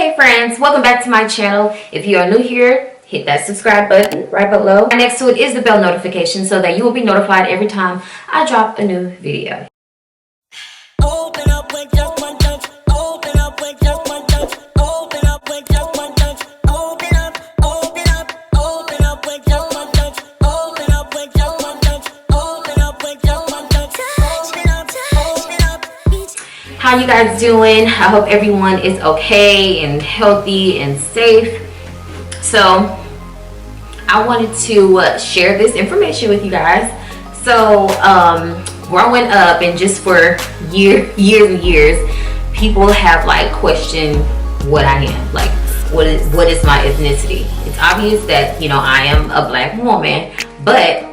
Hey friends, welcome back to my channel. If you are new here, hit that subscribe button right below. And next to it is the bell notification so that you will be notified every time I drop a new video. Open up with just one touch. Open up with just one touch. Open up with just one touch. Open up, open up, open up with just one touch. Open up with just one touch. Open up with just one touch. Open up, open up. How you guys doing? I hope everyone is okay and healthy and safe. So I wanted to share this information with you guys. So growing up, and just for years and years, people have like questioned what I am, like what is my ethnicity. It's obvious that, you know, I am a black woman, but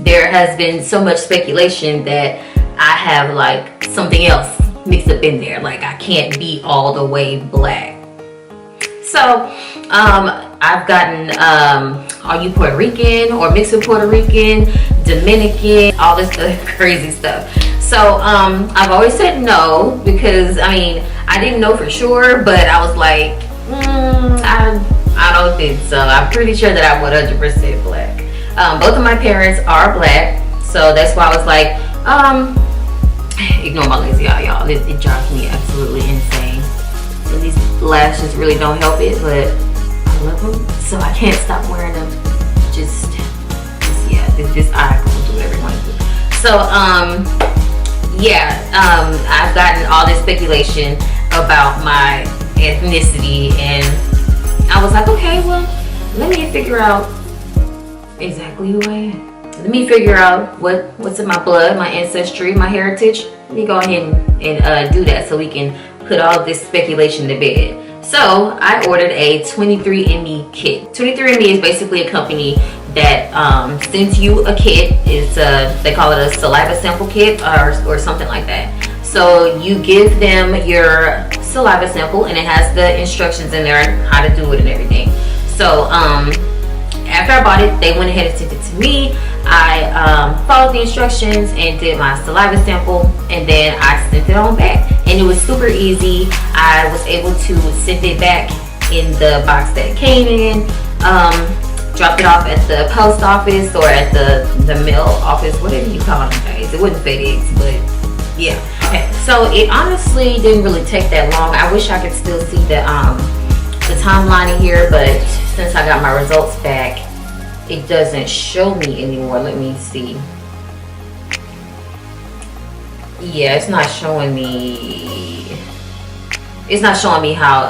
there has been so much speculation that I have like something else mixed up in there, like I can't be all the way black. So I've gotten are you Puerto Rican or mixed with Puerto Rican, Dominican, all this other crazy stuff. So I've always said no, because I mean I didn't know for sure, but I was like I don't think so. I'm pretty sure that I'm 100% black. Both of my parents are black, so that's why I was like ignore my lazy eye, y'all. It drives me absolutely insane. And these lashes really don't help it, but I love them, so I can't stop wearing them. Just yeah, this eye will do whatever you want to do. So yeah, I've gotten all this speculation about my ethnicity, and I was like, okay, well, let me figure out exactly who I am. Let me figure out what's in my blood, my ancestry, my heritage. Let me go ahead and do that so we can put all this speculation to bed. So I ordered a 23&Me kit. 23&Me is basically a company that sends you a kit. It's they call it a saliva sample kit or something like that. So you give them your saliva sample, and it has the instructions in there how to do it and everything. So after I bought it, they went ahead and sent it to me. I followed the instructions and did my saliva sample, and then I sent it on back, and it was super easy. I was able to send it back in the box that it came in, dropped it off at the post office or at the mail office, whatever you call them guys. It wasn't FedEx, but yeah. Okay, so it honestly didn't really take that long. I wish I could still see the timeline in here, but since I got my results back, it doesn't show me anymore. Let me see. Yeah, it's not showing me. It's not showing me how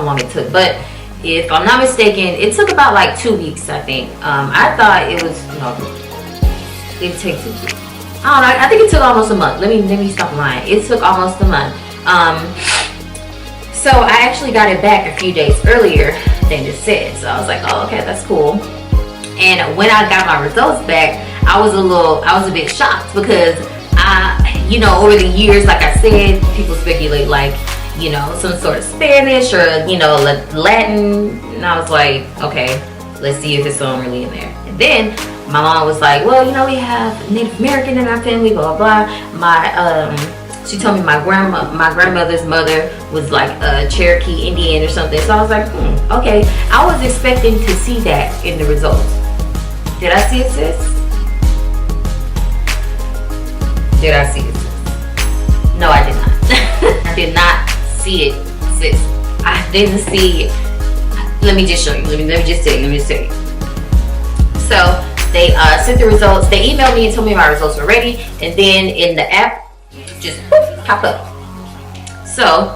long it took. But if I'm not mistaken, it took about like 2 weeks, I think. I thought it was it takes 2 weeks. I don't know. I think it took almost a month. Let me stop lying. It took almost a month. So I actually got it back a few days earlier than it said. So I was like, oh, okay, that's cool. And when I got my results back, I was a bit shocked, because you know, over the years, like I said, people speculate like, you know, some sort of Spanish or, you know, Latin. And I was like, okay, let's see if it's really in there. And then my mom was like, well, you know, we have Native American in our family, blah, blah, blah. She told me my grandmother's mother was like a Cherokee Indian or something. So I was like, okay. I was expecting to see that in the results. Did I see it, sis? Did I see it, sis? No, I did not. I did not see it, sis. I didn't see it. Let me just show you. Let me just tell you. So they sent the results. They emailed me and told me my results were ready. And then in the app, just pop up. So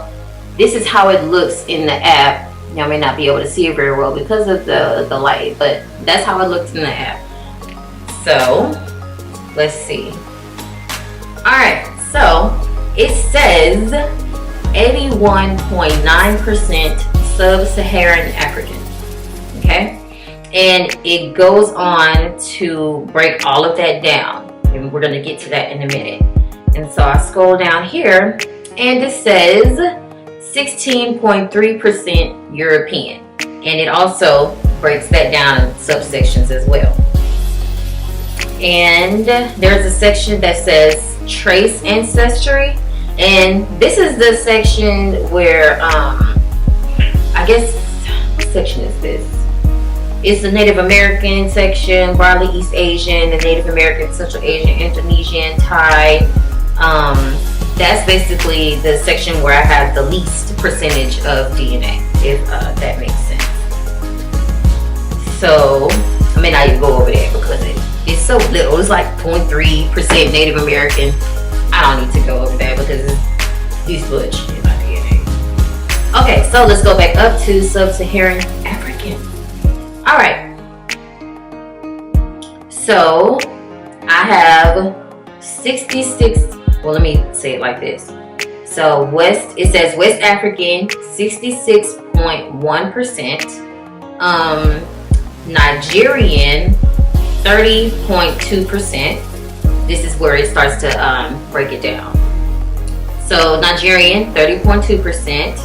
this is how it looks in the app. Y'all may not be able to see it very well because of the light, but that's how it looks in the app. So let's see. Alright, so it says 81.9% Sub-Saharan African. Okay, and it goes on to break all of that down, and we're going to get to that in a minute. And so I scroll down here, and it says 16.3% European, and it also breaks that down in subsections as well. And there's a section that says trace ancestry, and this is the section where guess, what section is this? It's the Native American section, broadly East Asian, the Native American, Central Asian, Indonesian, Thai. That's basically the section where I have the least percentage of DNA, if that makes sense. So, I may not even go over there because it's so little. It's like 0.3% Native American. I don't need to go over that because it's much in my DNA. Okay, so let's go back up to Sub-Saharan African. Alright. So, I have 66, well, let me say it like this. So, it says West African, 66.1%. Nigerian, 30.2%. This is where it starts to break it down. So Nigerian, 30.2%.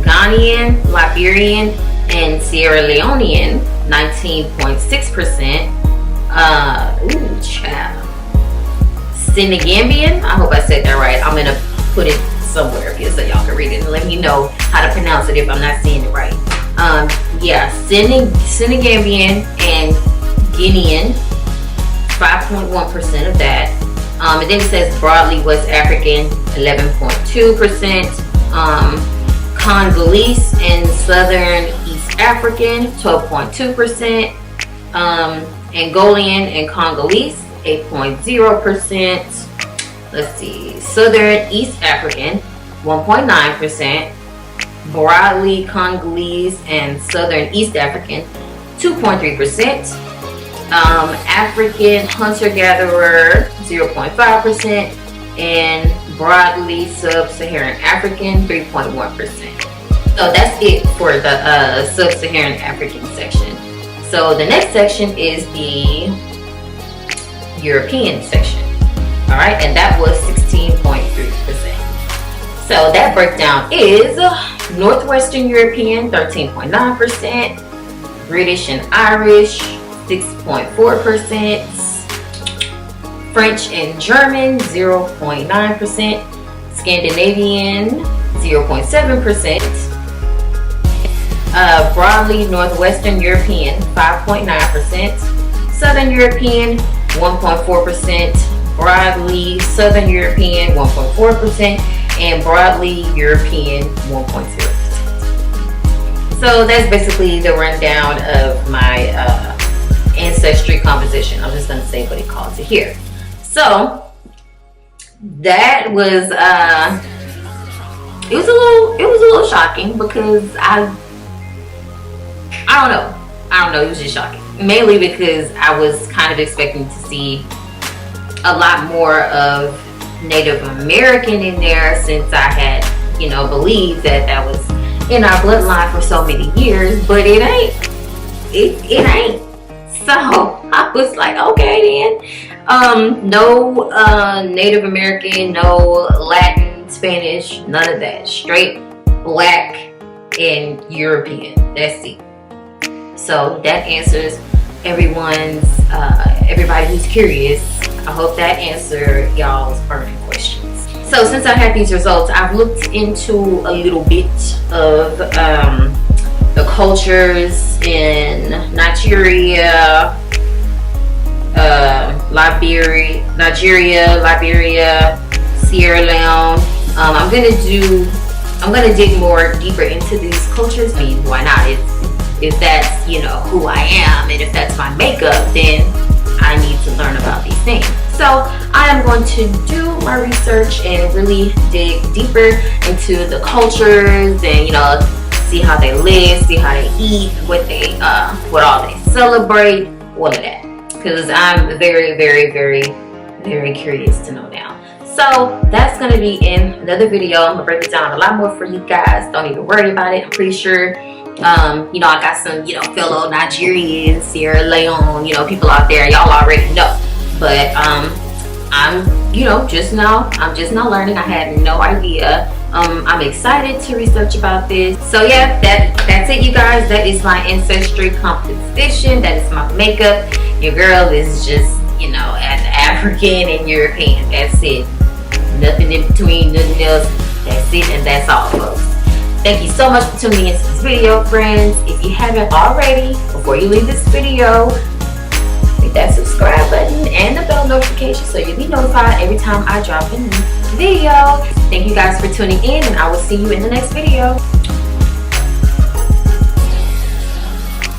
Ghanaian, Liberian, and Sierra Leonean, 19.6%. Ooh, child. Senegambian, I hope I said that right. I'm gonna put it somewhere here so y'all can read it and let me know how to pronounce it if I'm not saying it right. Yeah, Senegambian and Guinean, 5.1% of that. And then it says broadly West African, 11.2%. Congolese and Southern East African, 12.2%. Angolan and Congolese, 8.0%. Let's see, Southern East African, 1.9%. Broadly Congolese and Southern East African, 2.3%. African hunter-gatherer, 0.5%. And broadly Sub-Saharan African, 3.1%. So that's it for the Sub-Saharan African section. So the next section is the European section. Alright, and that was 16.3%. So that breakdown is Northwestern European, 13.9%. British and Irish, 6.4%. French and German, 0.9%. Scandinavian, 0.7%. Broadly Northwestern European, 5.9%. Southern European, 1.4%. Broadly Southern European, 1.4%. And broadly European, 1.0%. So that's basically the rundown of my ancestry composition. I'm just going to say what it calls it here. So that was it was a little shocking because I don't know, it was just shocking, mainly because I was kind of expecting to see a lot more of Native American in there, since I had, believed that was in our bloodline for so many years, but it ain't. It ain't. So I was like, okay then. No Native American, no Latin, Spanish, none of that. Straight Black and European. That's it. So that answers everybody who's curious. I hope that answered y'all's burning questions. So since I had these results, I've looked into a little bit of the cultures in Nigeria, Liberia, Sierra Leone. I'm gonna dig more deeper into these cultures. I mean, why not? If that's who I am, and if that's my makeup, then I need to learn about these things. So I am going to do my research and really dig deeper into the cultures, and see how they live, see how they eat, what all they celebrate, all of that. Because I'm very, very, very, very curious to know now. So that's going to be in another video. I'm going to break it down a lot more for you guys. Don't even worry about it. I'm pretty sure I got some fellow Nigerians, Sierra Leone, people out there, y'all already know. But I'm just now learning. I had no idea. I'm excited to research about this. So yeah, that's it, you guys. That is my ancestry composition. That is my makeup. Your girl is just as African and European. That's it. Nothing in between, nothing else. That's it, and that's all, folks. Thank you so much for tuning into this video, friends. If you haven't already, before you leave this video, hit that subscribe button and the bell notification so you'll be notified every time I drop a new video. Thank you guys for tuning in, and I will see you in the next video.